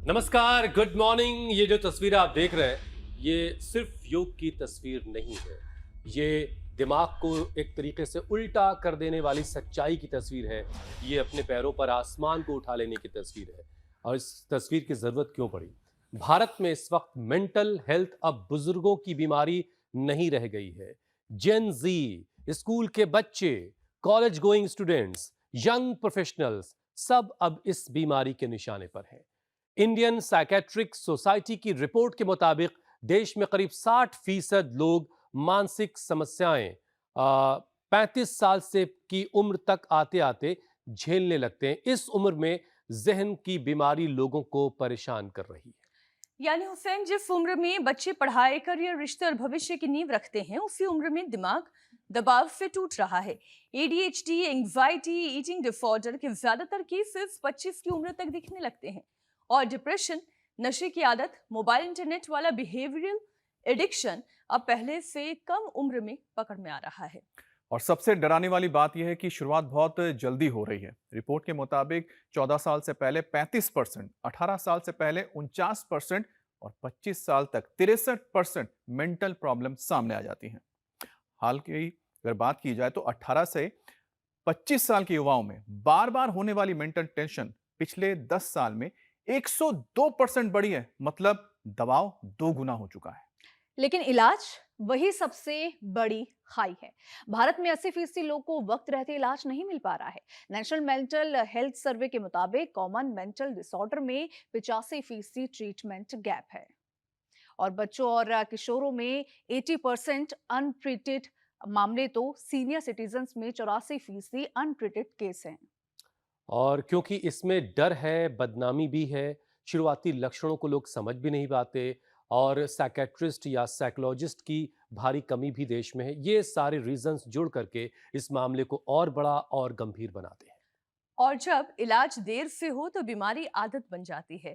नमस्कार, good morning. ये जो तस्वीर आप देख रहे हैं ये सिर्फ योग की तस्वीर नहीं है, ये दिमाग को एक तरीके से उल्टा कर देने वाली सच्चाई की तस्वीर है। ये अपने पैरों पर आसमान को उठा लेने की तस्वीर है। और इस तस्वीर की जरूरत क्यों पड़ी? भारत में इस वक्त मेंटल हेल्थ अब बुजुर्गों की बीमारी नहीं रह गई है। जेन जी, स्कूल के बच्चे, college going students, young professionals सब अब इस बीमारी के निशाने पर हैं। इंडियन साइकेट्रिक सोसाइटी की रिपोर्ट के मुताबिक देश में करीब 60% लोग मानसिक समस्याएं 35 साल से की उम्र तक आते आते झेलने लगते हैं। इस उम्र में जहन की बीमारी लोगों को परेशान कर रही है। यानी हुसैन, जिस उम्र में बच्चे पढ़ाई, करियर, रिश्ते और भविष्य की नींव रखते हैं, उसी उम्र में दिमाग दबाव से टूट रहा है। एडीएचडी, एंग्जाइटी, ईटिंग डिसऑर्डर के ज्यादातर केसेस 25 की उम्र तक दिखने लगते हैं। और डिप्रेशन, नशे की आदत, मोबाइल इंटरनेट वाला बिहेवियरल एडिक्शन अब पहले से कम उम्र में पकड़ में आ रहा है। और सबसे डराने वाली बात यह है कि शुरुआत बहुत जल्दी हो रही है। रिपोर्ट के मुताबिक 14 साल से पहले 35%, 18 साल से पहले 49% और 25 साल तक 63% मेंटल प्रॉब्लम सामने आ जाती हैं। हाल की अगर बात की जाए तो 18 से 25 साल के युवाओं में बार बार होने वाली मेंटल टेंशन पिछले 10 साल में 102% बढ़ी है। मतलब दबाव 2 गुना हो चुका है। लेकिन इलाज वही सबसे बड़ी खाई है। भारत में 80% लोगों को वक्त रहते इलाज नहीं मिल पा रहा है। नेशनल मेंटल हेल्थ सर्वे के मुताबिक कॉमन मेंटल डिसऑर्डर में 85% ट्रीटमेंट गैप है। और बच्चों और किशोरों में 80% अनट्रीटेड मामले, तो सीनियर सिटीजन्स में 84% अनट्रीटेड केस हैं। और क्योंकि इसमें डर है, बदनामी भी है, शुरुआती लक्षणों को लोग समझ भी नहीं पाते और साइकेट्रिस्ट या साइकोलॉजिस्ट की भारी कमी भी देश में है। ये सारे रीजंस जुड़ करके इस मामले को और बड़ा और गंभीर बनाते हैं। और जब इलाज देर से हो तो बीमारी आदत बन जाती है,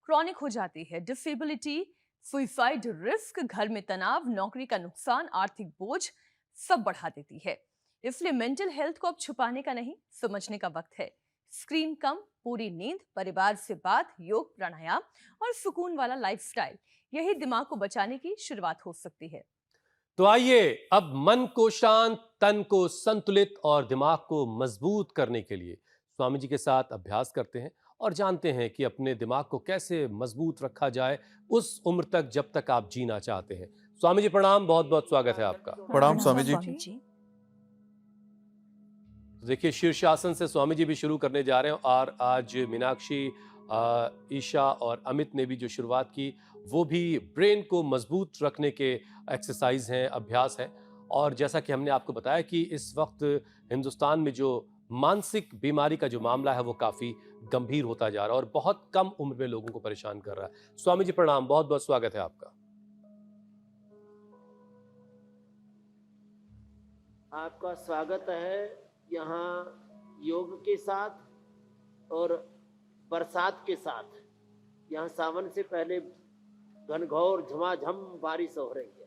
क्रॉनिक हो जाती है। डिसेबिलिटी, सुइसाइड रिस्क, घर में तनाव, नौकरी का नुकसान, आर्थिक बोझ सब बढ़ा देती है। इसलिए मेंटल हेल्थ को अब छुपाने का नहीं, समझने का वक्त है। स्क्रीन कम, पूरी नींद, परिवार से बात, योग, प्राणायाम और सुकून वाला लाइफस्टाइल, यही दिमाग को बचाने की शुरुआत हो सकती है। तो आइए अब मन को शांत, तन को संतुलित और दिमाग को मजबूत करने के लिए स्वामी जी के साथ अभ्यास करते हैं और जानते हैं कि अपने दिमाग को कैसे मजबूत रखा जाए उस उम्र तक जब तक आप जीना चाहते हैं। स्वामी जी प्रणाम, बहुत बहुत स्वागत है आपका। प्रणाम स्वामी जी। देखिए, शीर्षासन से स्वामी जी भी शुरू करने जा रहे हैं और आज मीनाक्षी, ईशा और अमित ने भी जो शुरुआत की वो भी ब्रेन को मजबूत रखने के एक्सरसाइज हैं, अभ्यास हैं। और जैसा कि हमने आपको बताया कि इस वक्त हिंदुस्तान में जो मानसिक बीमारी का जो मामला है वो काफ़ी गंभीर होता जा रहा है और बहुत कम उम्र में लोगों को परेशान कर रहा है। स्वामी जी प्रणाम, बहुत बहुत स्वागत है आपका। आपका स्वागत है यहाँ योग के साथ और बरसात के साथ। यहाँ सावन से पहले घनघोर झमाझम बारिश हो रही है।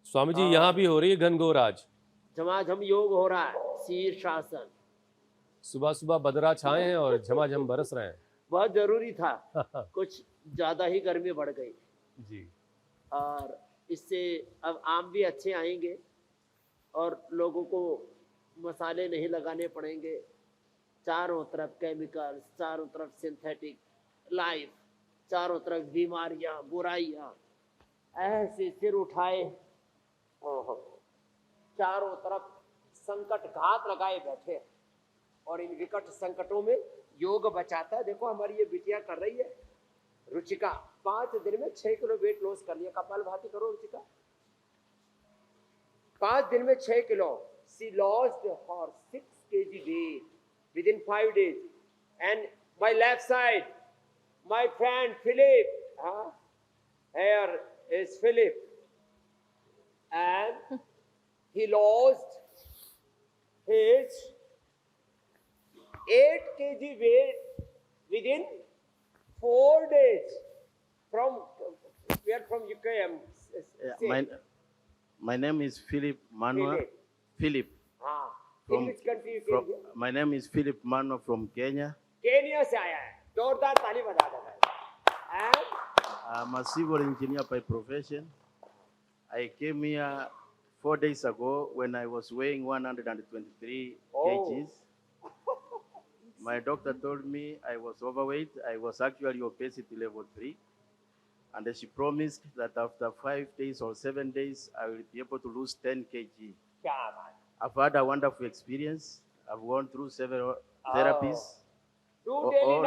स्वामी जी यहाँ भी हो रही है घनघोर, आज झमाझम योग हो रहा है, शीर्षासन। सुबह सुबह बदरा छाए हैं और झमाझम बरस रहे हैं। बहुत जरूरी था, कुछ ज्यादा ही गर्मी बढ़ गई जी। और इससे अब आम भी अच्छे आएंगे और लोगों को मसाले नहीं लगाने पड़ेंगे। चारों तरफ केमिकल्स, चारों तरफ सिंथेटिक लाइफ, चारों तरफ बीमारियां, बुराइयां, ऐसे सिर उठाए चारों तरफ संकट घात लगाए बैठे। और इन विकट संकटों में योग बचाता है। देखो हमारी ये बिटिया कर रही है, रुचिका, 5 दिन में 6 किलो वेट लॉस कर लिया। कपालभाति करो रुचिका, 5 दिन में 6 kilo. She lost her 6 kg weight within 5 days. And my left side, my friend Philip, here is Philip, and he lost his 8 kg weight within 4 days. We are from UK. My name is Philip Manuel. Philip. In which country you came here? My name is Philip Manuel from Kenya. Kenya से आया है। जोरदार ताली बजा देना है। And I'm a civil engineer by profession. I came here 4 days ago when I was weighing 123 kgs. My doctor told me I was overweight. I was actually obesity level 3. And she promised that after 5 days or 7 days, I will be able to lose 10 kg. क्या बात. I've had a wonderful experience. I've gone through several therapies. Do Oh, daily oh,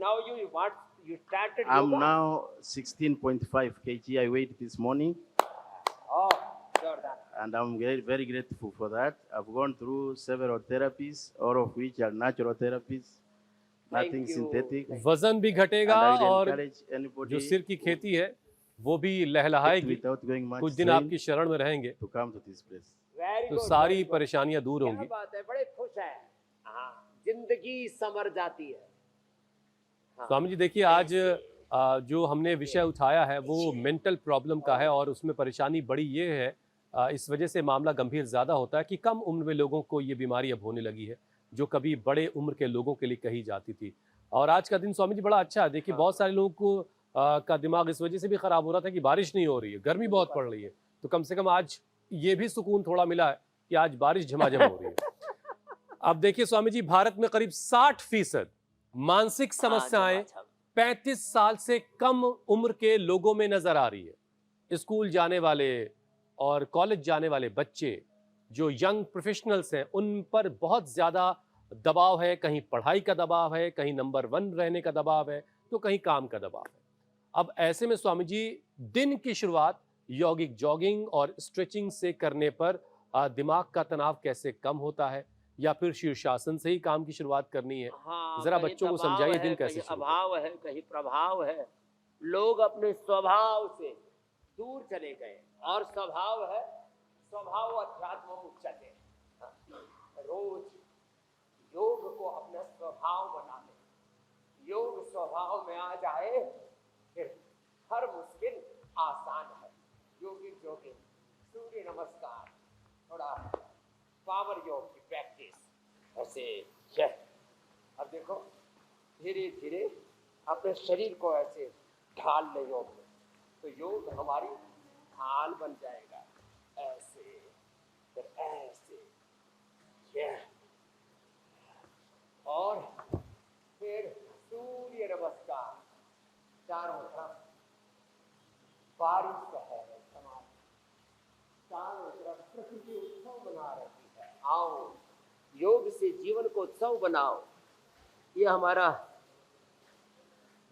now. You what? You started I'm yoga? now 16.5 kg I weighed this morning, Oh, Jordan. and I'm very, very grateful for that. I've gone through several therapies, all of which are natural therapies, Thank nothing you. synthetic. वजन भी And घटेगा I will और encourage anybody जो सिर की खेती है वो भी who लहलहाएगी, without going much कुछ दिन strain आपकी शरण में रहेंगे to come to this place. Very तो good, सारी very good. परेशानियां दूर क्या होंगी। बात है, बड़े खुश है. हाँ, जिंदगी संवर जाती है. हाँ. स्वामी जी देखिए, आज जो हमने विषय उठाया है वो मेंटल प्रॉब्लम का है और उसमें परेशानी बड़ी ये है, इस वजह से मामला गंभीर ज़्यादा होता है कि कम उम्र में लोगों को ये बीमारी अब होने लगी है जो कभी बड़े उम्र के लोगों के लिए कही जाती थी। और आज का दिन स्वामी जी बड़ा अच्छा है। देखिए बहुत सारे लोगों को का दिमाग इस वजह से भी ख़राब हो रहा था कि बारिश नहीं हो रही है, गर्मी बहुत पड़ रही है, तो कम से कम आज ये भी सुकून थोड़ा मिला है कि आज बारिश झमाझम हो रही है। अब देखिए स्वामी जी, भारत में करीब 60% मानसिक समस्याएं 35 साल से कम उम्र के लोगों में नजर आ रही है। स्कूल जाने वाले और कॉलेज जाने वाले बच्चे जो यंग प्रोफेशनल्स हैं उन पर बहुत ज़्यादा दबाव है, कहीं पढ़ाई का दबाव है, कहीं नंबर 1 रहने का दबाव है, तो कहीं काम का दबाव है। अब ऐसे में स्वामी जी दिन की शुरुआत यौगिक जॉगिंग और स्ट्रेचिंग से करने पर दिमाग का तनाव कैसे कम होता है, या फिर शीर्षासन से ही काम की शुरुआत करनी है? हाँ, जरा कहीं बच्चों को दबाव समझाइए है, दिन कैसे कहीं शुरू करें। अभाव है, कहीं प्रभाव है। लोग अपने स्वभाव से दूर चले गए और स्वभाव है स्वभाव अध्यात्म उच्चते। रोज योग को अपना स्वभाव बना ले, योग स्वभाव में आ जाए फिर हर मुश्किल आसान है। योगिक जोगिंग, सूर्य नमस्कार, थोड़ा पावर योग की प्रैक्टिस ऐसे है। अब देखो धीरे धीरे अपने शरीर को ऐसे ढाल ले योग में, तो योग हमारी ढाल बन जाएगा। ऐसे फिर ऐसे ये, और फिर सूर्य नमस्कार, चारों तरफ बारिश है, चारों तरफ प्रकृति उत्सव बना रही है। आओ योग से जीवन को उत्सव बनाओ। ये हमारा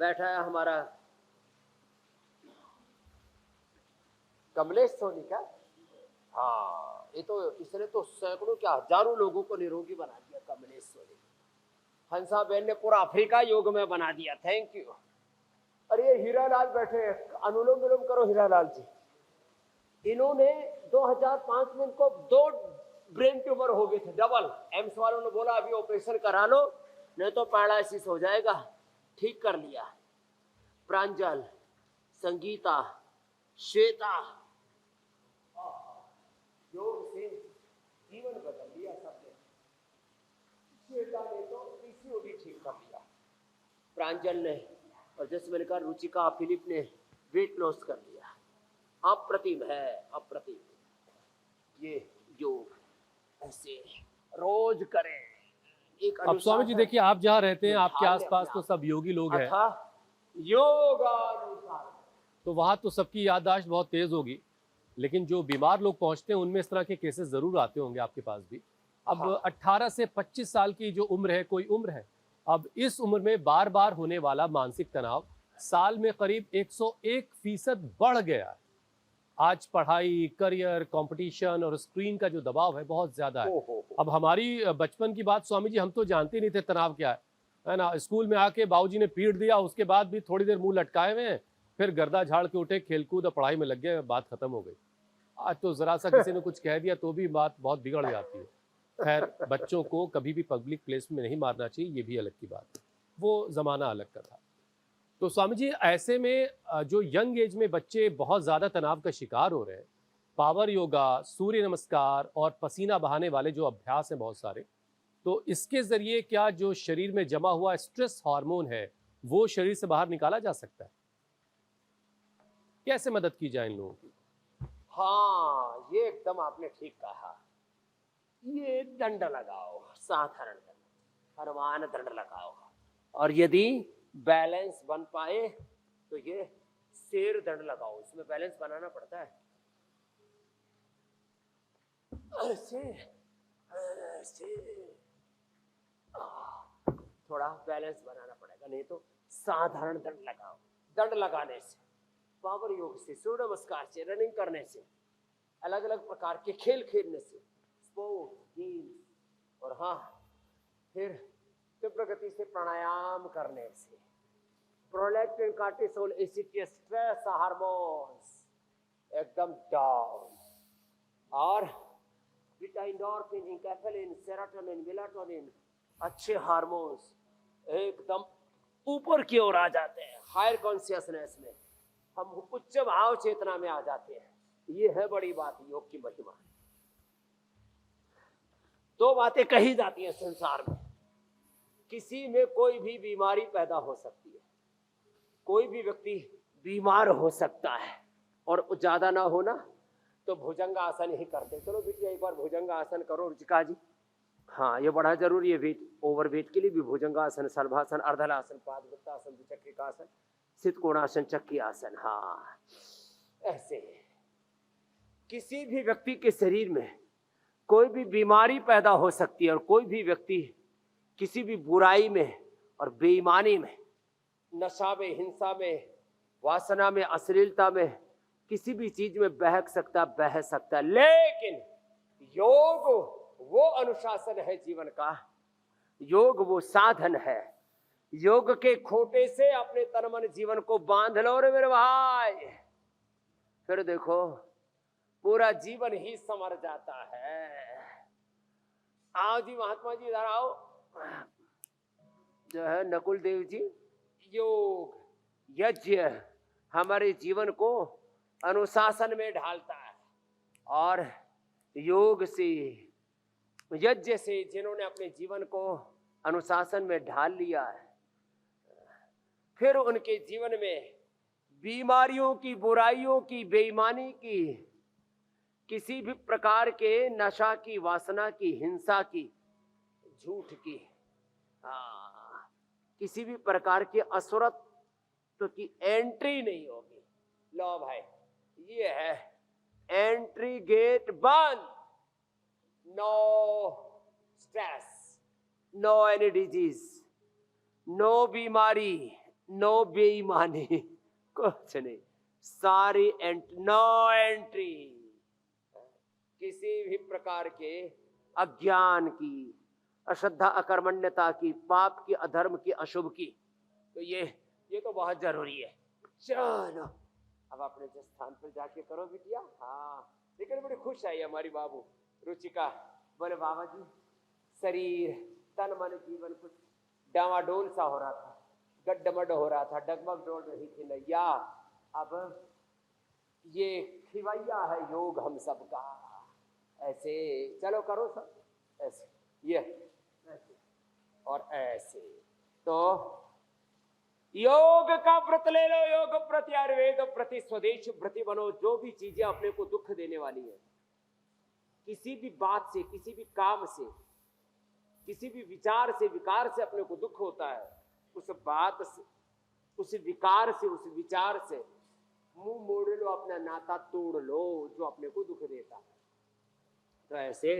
बैठा है हमारा कमलेश सोनी का। हाँ, ये तो इसने तो सैकड़ों क्या हजारों लोगों को निरोगी बना दिया कमलेश सोनी। हंसा बहन ने पूरा अफ्रीका योग में बना दिया। Thank you. अरे ये हीरालाल बैठे हैं, अनुलोम विलोम करो हीरालाल जी। इन्होंने 2005 में इनको 2 ब्रेन ट्यूमर हो गए थे, डबल। एम्स वालों ने बोला अभी ऑपरेशन करा लो नहीं तो पैरालिसिस हो जाएगा, ठीक कर लिया। प्रांजल, संगीता, श्वेता, योग से जीवन बदल लिया सबने। श्वेता ने तो पीसीओ भी ठीक कर लिया, प्रांजल ने, और जैसे मैंने कहा रुचिका, फिलिप ने वेट लॉस कर लिया। अप्रतिम है, अप्रतिम। ये योग ऐसे रोज करें। एक अब स्वामी जी देखिए, आप जहाँ रहते हैं आपके आसपास तो सब योगी लोग हैं, योगानुसार तो वहाँ तो सबकी याददाश्त बहुत तेज होगी, लेकिन जो बीमार लोग पहुँचते हैं उनमें इस तरह के केसेस ज़रूर आते होंगे आपके पास भी। अब 18 से 25 साल की जो उम्र है, कोई उम्र है, अब इस उम्र में बार बार होने वाला मानसिक तनाव साल में करीब 101% बढ़ गया है। आज पढ़ाई, करियर, कंपटीशन और स्क्रीन का जो दबाव है बहुत ज़्यादा है। अब हमारी बचपन की बात स्वामी जी, हम तो जानते नहीं थे तनाव क्या है ना। स्कूल में आके बाबूजी ने पीट दिया, उसके बाद भी थोड़ी देर मुंह लटकाए हुए हैं, फिर गर्दा झाड़ के उठे, खेलकूद और पढ़ाई में लग गए, बात खत्म हो गई। आज तो ज़रा सा किसी ने कुछ कह दिया तो भी बात बहुत बिगड़ जाती है। खैर, बच्चों को कभी भी पब्लिक प्लेस में नहीं मारना चाहिए, ये भी अलग की बात है, वो ज़माना अलग का था। तो स्वामी जी ऐसे में जो यंग एज में बच्चे बहुत ज़्यादा तनाव का शिकार हो रहे हैं, पावर योगा, सूर्य नमस्कार और पसीना बहाने वाले जो अभ्यास हैं बहुत सारे, तो इसके ज़रिए क्या जो शरीर में जमा हुआ स्ट्रेस हार्मोन है वो शरीर से बाहर निकाला जा सकता है? कैसे मदद की जाए इन लोगों की? हाँ, ये एकदम आपने ठीक कहा। ये दंड लगाओ, साधारण दंड, हनुमान दंड लगाओ, और यदि बैलेंस बन पाए तो ये शेर दंड लगाओ। इसमें बैलेंस बनाना पड़ता है। ऐसे ऐसे थोड़ा बैलेंस बनाना पड़ेगा, नहीं तो साधारण दंड लगाओ। दंड लगाने से, पावर योग से, सूर्य नमस्कार से, रनिंग करने से, अलग अलग प्रकार के खेल खेलने से, स्पोर्ट्स गेम्स, और हाँ फिर तीव्र गति से प्राणायाम करने से, prolactin, cortisol, acetic stress hormones एकदम डाउन, और बीटा एंडोर्फिन, इंकैफेलिन, सेरोटोनिन, मेलाटोनिन, अच्छे हार्मोन्स एकदम ऊपर की ओर आ जाते हैं। हायर कॉन्शियसनेस में हम उच्च भाव चेतना में आ जाते हैं। ये है बड़ी बात योग की महिमा। दो बातें कही जाती हैं संसार में, किसी में कोई भी बीमारी पैदा हो सकती है, कोई भी व्यक्ति बीमार हो सकता है, और ज्यादा ना होना तो भुजंग आसन ही करते। चलो बेटिया एक बार भुजंग आसन करो रुचिका जी। हाँ, ये बड़ा जरूरी है। वेट, ओवर वेट के लिए भी भुजंग आसन, शलभासन, अर्धलासन, पादवृत्तासन, द्विचक्रिकासन, सितकोणासन, चक्की आसन। हाँ, ऐसे किसी भी व्यक्ति के शरीर में कोई भी बीमारी पैदा हो सकती है, और कोई भी व्यक्ति किसी भी बुराई में और बेईमानी में, नशा में, हिंसा में, वासना में, अश्लीलता में, किसी भी चीज में बह सकता है। लेकिन योग वो अनुशासन है जीवन का, योग वो साधन है। योग के खोटे से अपने तन मन जीवन को बांध लो रे मेरे भाई, फिर देखो पूरा जीवन ही संवर जाता है। आओ जी महात्मा जी, इधर आओ। जो है नकुल देव जी, योग यज्ञ हमारे जीवन को अनुशासन में ढालता है, और योग से, यज्ञ से जिन्होंने अपने जीवन को अनुशासन में ढाल लिया है, फिर उनके जीवन में बीमारियों की, बुराइयों की, बेईमानी की, किसी भी प्रकार के नशा की, वासना की, हिंसा की, झूठ की, किसी भी प्रकार के असुरत्व की एंट्री नहीं होगी। लो भाई, ये है एंट्री गेट बंद। No stress, no any disease, no बीमारी, नो बेईमानी, कुछ नहीं, सारी नो एंट्री किसी भी प्रकार के अज्ञान की, अश्रद्धा, अकर्मण्यता की, पाप की, अधर्म की, अशुभ की। तो ये तो बहुत जरूरी है। चलो अब अपने जिस स्थान पर जाके करो बिटिया। हाँ, लेकिन बड़ी खुश आई हमारी बाबू रुचिका। बोले बाबा जी, शरीर, तन, मन, जीवन कुछ डामाडोल सा हो रहा था, गड्ढमड हो रहा था, डगमग डोल रही थी नैया। अब ये खिवैया है योग हम सबका। ऐसे चलो करो सब, ऐसे, ये ऐसे और ऐसे। तो योग का व्रत ले लो, योग प्रति आयुर्वेद प्रति स्वदेश व्रति बनो। जो भी चीजें अपने को दुख देने वाली है, किसी भी बात से, किसी भी काम से, किसी भी विचार से, विकार से अपने को दुख होता है, उस बात से, उस विकार से, उस विचार से मुंह मोड़ लो, अपना नाता तोड़ लो जो अपने को दुख देता है। तो ऐसे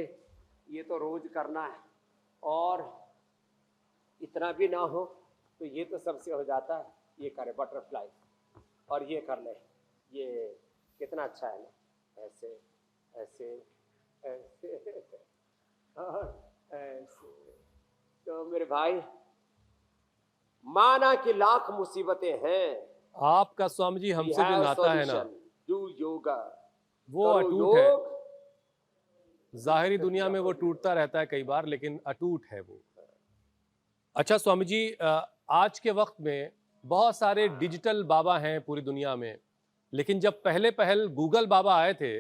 ये तो रोज करना है, और इतना भी ना हो तो ये तो सबसे हो जाता है। ये करे बटरफ्लाई, और ये कर ले, ये कितना अच्छा है ना। ऐसे ऐसे ऐसे और ऐसे। तो मेरे भाई, माना कि लाख मुसीबतें हैं, आपका स्वामी जी हमसे जो नाता है ना, डू योगा, वो अटूट है। जाहिरी दुनिया में वो टूटता रहता है कई बार, लेकिन अटूट है वो। अच्छा स्वामी जी, आज के वक्त में बहुत सारे डिजिटल बाबा हैं पूरी दुनिया में, लेकिन जब पहले पहल गूगल बाबा आए थे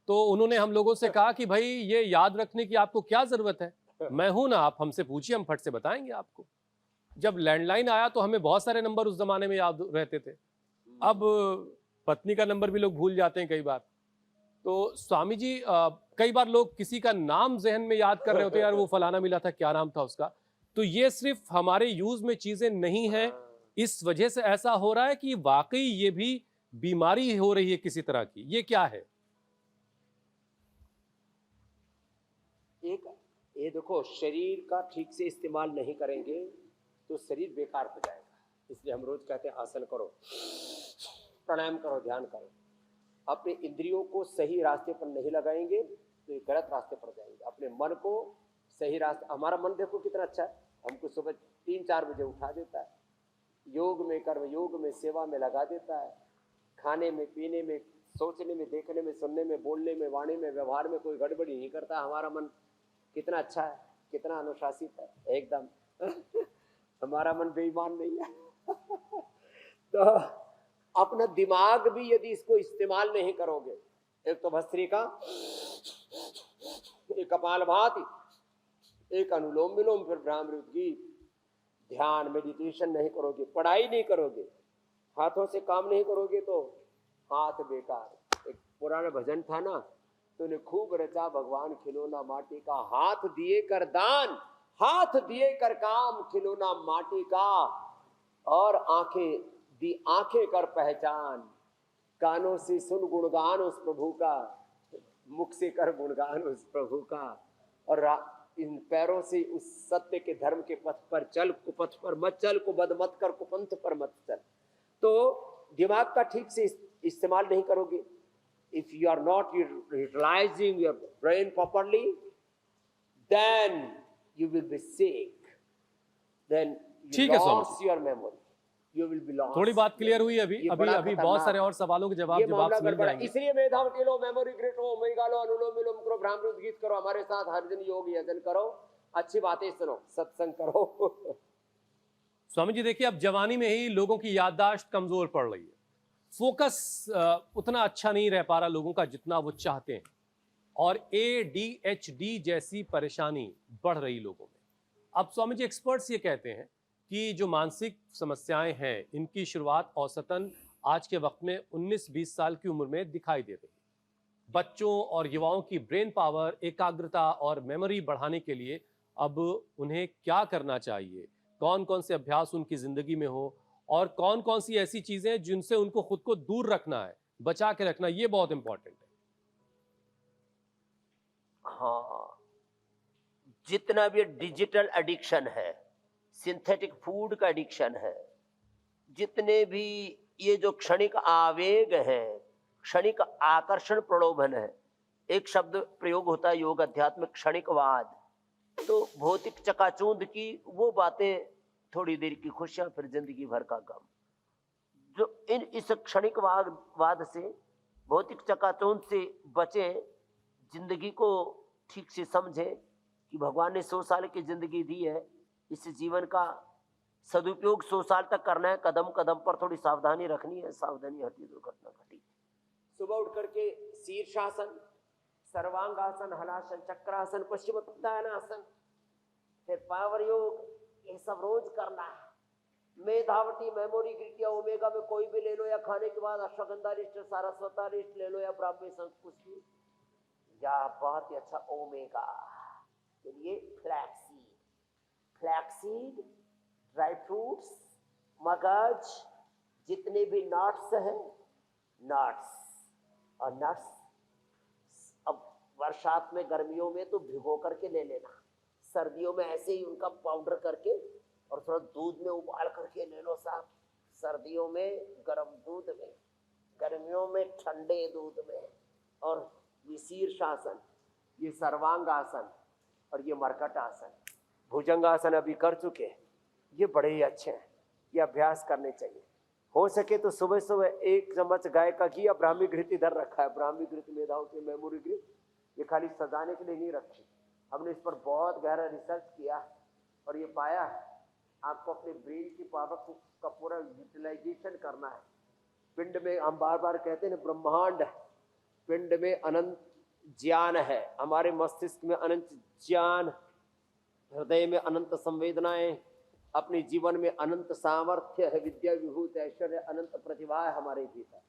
तो उन्होंने हम लोगों से कहा कि भाई ये याद रखने की आपको क्या जरूरत है, मैं हूं ना, आप हमसे पूछिए, हम फट से बताएंगे आपको। जब लैंडलाइन आया तो हमें बहुत सारे नंबर उस जमाने में याद रहते थे, अब पत्नी का नंबर भी लोग भूल जाते हैं कई बार। तो स्वामी जी कई बार लोग किसी का नाम जहन में याद कर रहे होते हैं, यार वो फलाना मिला था, क्या नाम था उसका। तो ये सिर्फ हमारे यूज में चीजें नहीं है, इस वजह से ऐसा हो रहा है कि वाकई ये भी बीमारी हो रही है किसी तरह की, ये क्या है? एक ये देखो, शरीर का ठीक से इस्तेमाल नहीं करेंगे तो शरीर बेकार हो जाएगा। इसलिए हम रोज कहते हैं आसन करो, प्राणायाम करो, ध्यान करो। अपने इंद्रियों को सही रास्ते पर नहीं लगाएंगे तो ये गलत रास्ते पर जाएंगे। अपने मन को सही रास्ते, हमारा मन देखो कितना अच्छा है, हमको सुबह 3-4 बजे उठा देता है, योग में, कर्म योग में, सेवा में लगा देता है, खाने में, पीने में, सोचने में, देखने में, सुनने में, बोलने में, वाणी में, व्यवहार में कोई गड़बड़ी नहीं करता। हमारा मन कितना अच्छा है, कितना अनुशासित है एकदम। हमारा मन बेईमान नहीं है। तो अपना दिमाग भी यदि इसको इस्तेमाल नहीं करोगे, एक तो भस्त्रिका, एक कपालभाति, एक अनुलोम विलोम, फिर भ्रामरी उद्गीत, ध्यान मेडिटेशन नहीं करोगे, पढ़ाई नहीं करोगे, हाथों से काम नहीं करोगे तो हाथ बेकार। एक पुराना भजन था ना, तूने खूब रचा भगवान खिलौना माटी का, हाथ दिए कर दान, हाथ दिए कर काम, खिलौना माटी का, और आंखें दी आंखें कर पहचान, कानों से सुन गुणगान उस प्रभु का, मुख से कर गुणगान उस प्रभु का, और इन पैरों से उस सत्य के धर्म के पथ पर चल, कुपथ पर मत चल, कुबद मत कर, कुपंथ पर मत चल। तो दिमाग का ठीक से इस्तेमाल नहीं करोगे, if you are not utilizing your brain properly, then you will be sick, then you ठीक है स्वामी lost your memory, you will be lost। थोड़ी बात क्लियर हुई। अभी ये अभी बड़ा अभी बहुत खतरनाक सारे है। और सवालों के जवाब ये जवाब मामला से मिल गड़बड़ा। जाएंगे। इसलिए मेधावटी लो, मेमोरी ग्रेट लो, ओमेगा लो, अनुलोम विलोम करो, भ्रामरी उद्गीत करो, हमारे साथ हर दिन योग यजन करो, अच्छी बातें सुनो, सत्संग करो। स्वामी जी देखिए, अब जवानी में ही लोगों की याददाश्त कमजोर पड़ रही है, फोकस उतना अच्छा नहीं रह पा रहा लोगों का जितना वो चाहते हैं, और ADHD जैसी परेशानी बढ़ रही लोगों में। अब स्वामी जी एक्सपर्ट्स ये कहते हैं कि जो मानसिक समस्याएं हैं इनकी शुरुआत औसतन आज के वक्त में 19-20 साल की उम्र में दिखाई दे रही है। बच्चों और युवाओं की ब्रेन पावर, एकाग्रता और मेमोरी बढ़ाने के लिए अब उन्हें क्या करना चाहिए, कौन कौन से अभ्यास उनकी जिंदगी में हो, और कौन कौन सी ऐसी चीजें जिनसे उनको खुद को दूर रखना है, बचा के रखना, ये बहुत इंपॉर्टेंट है। हाँ, जितना भी डिजिटल एडिक्शन है, सिंथेटिक फूड का एडिक्शन है, जितने भी ये जो क्षणिक आवेग है, क्षणिक आकर्षण प्रलोभन है, एक शब्द प्रयोग होता है योग अध्यात्म क्षणिकवाद। तो भौतिक चकाचौंध की वो बातें, थोड़ी देर की खुशियां, फिर जिंदगी भर का गम। जो इस क्षणिक वाद से, भौतिक चकाचौंध से बचे, जिंदगी को ठीक से समझे कि भगवान ने 100 साल की जिंदगी दी है, इस जीवन का सदुपयोग 100 साल तक करना है, कदम कदम पर थोड़ी सावधानी रखनी है, सावधानी हटी दुर्घटना घटी। सुबह उठ करके शीर्षासन, सर्वांगासन, हलासन, चक्रासन, पश्चिमोत्तानासन, फिर पावर योग, ये सब रोज करना है। मेधावटी, मेमोरी ग्रिट या ओमेगा में कोई भी ले लो, या खाने के बाद अश्वगंधा रिष्ट, सारस्वता रिष्ट ले लो, या ब्राह्मी संस्कृति, या बहुत ही अच्छा ओमेगा के लिए फ्लैक्सीड, फ्लैक्सीड, ड्राई फ्रूट्स, मगज, जितने भी नट्स हैं, नट्स, और नट्स अब बरसात में, गर्मियों में तो भिगो करके ले लेना, सर्दियों में ऐसे ही उनका पाउडर करके और थोड़ा दूध में उबाल करके ले लो साहब। सर्दियों में गर्म दूध में, गर्मियों में ठंडे दूध में। और ये शीर्षासन, ये सर्वांगासन और ये मरकट आसन, भुजंगासन अभी कर चुके हैं, ये बड़े ही अच्छे हैं, ये अभ्यास करने चाहिए। हो सके तो सुबह सुबह 1 चम्मच गाय का घी या ब्राह्मी घृत इधर रखा है, ब्राह्मी घृत, मेधाओं की मेमोरी घृत, ये खाली सजाने के लिए नहीं रखी, हमने इस पर बहुत गहरा रिसर्च किया और ये पाया है आपको अपने ब्रेन की पावर का पूरा यूटिलाइजेशन करना है। पिंड में, हम बार बार कहते हैं ब्रह्मांड है, पिंड में अनंत ज्ञान है, हमारे मस्तिष्क में अनंत ज्ञान, हृदय में अनंत संवेदनाएं, अपने जीवन में अनंत सामर्थ्य है, विद्या विभूत ऐश्वर्य अनंत प्रतिभा है हमारे भीतर।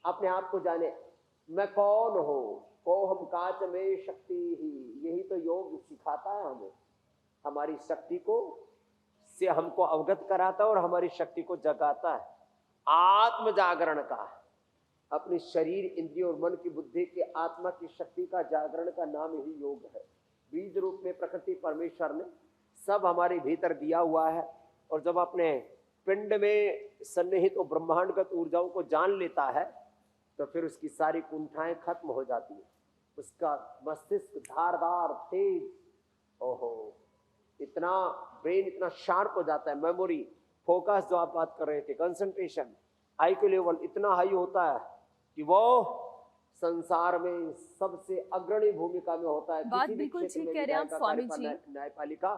अपने आप को जाने, मैं कौन हूँ, को हम काच में शक्ति ही, यही तो योग सिखाता है हमें। हमारी शक्ति को से हमको अवगत कराता है और हमारी शक्ति को जगाता है। आत्म जागरण का, अपने शरीर इंद्रियों और मन की बुद्धि के आत्मा की शक्ति का जागरण का नाम ही योग है। बीज रूप में प्रकृति परमेश्वर ने सब हमारे भीतर दिया हुआ है, और जब अपने पिंड में सन्निहित तो ब्रह्मांडगत ऊर्जाओं को जान लेता है तो फिर उसकी सारी कुंठाएं खत्म हो जाती है। उसका मस्तिष्क धारदार तेज, ओहो, इतना ब्रेन इतना शार्प हो जाता है। मेमोरी, फोकस जो आप बात कर रहे थे, कंसंट्रेशन, IQ लेवल इतना हाई होता है कि वो संसार में सबसे अग्रणी भूमिका में होता है। बात बिल्कुल ठीक कह रहे हैं आप स्वामी जी। न्यायपालिका,